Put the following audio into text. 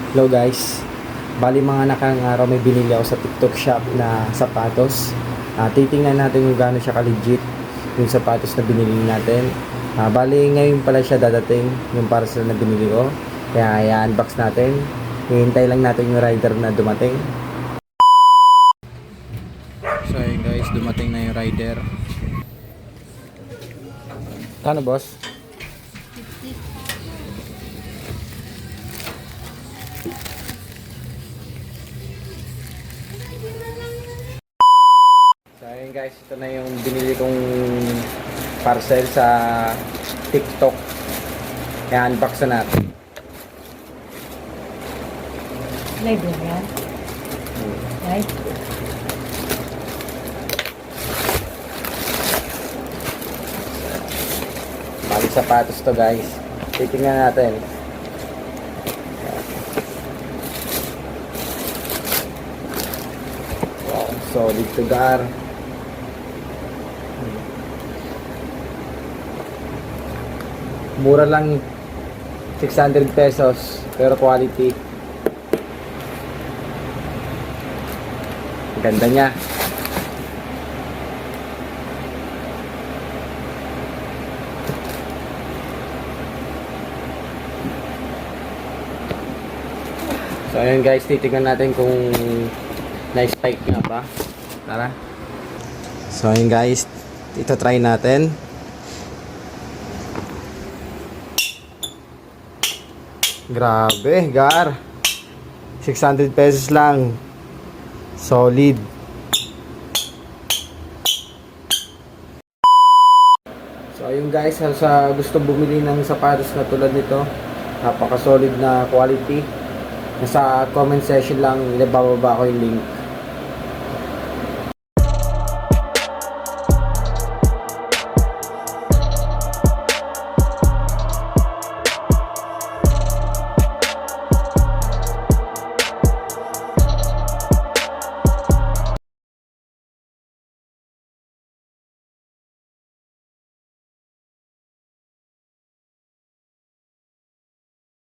Hello guys, bali mga nakang araw may binili ako sa TikTok shop na sapatos. Titingnan natin kung gaano siya ka-legit yung sapatos na binili natin. Bali ngayon pala siya dadating yung parcel na binili ko. Kaya i-unbox natin. Hihintay lang natin yung rider na dumating. So ayun guys, dumating na yung rider. Kano boss? So ayun guys, ito na yung binili kong parcel sa TikTok. Kaya unbox na natin. Live ba yan? Live? Bali sapatos to guys. Titingnan natin. Wow, solid lugar. Mura lang 600 pesos pero quality. Ganda niya. So ayun guys, titignan natin kung na-spike nga ba. Tara. So ayun guys, ito try natin. Grabe, gar. 600 pesos lang. Solid. So ayun guys, sa gusto bumili ng sapatos na tulad nito, napaka solid na quality. Nasa comment section lang, ibababa ko yung link.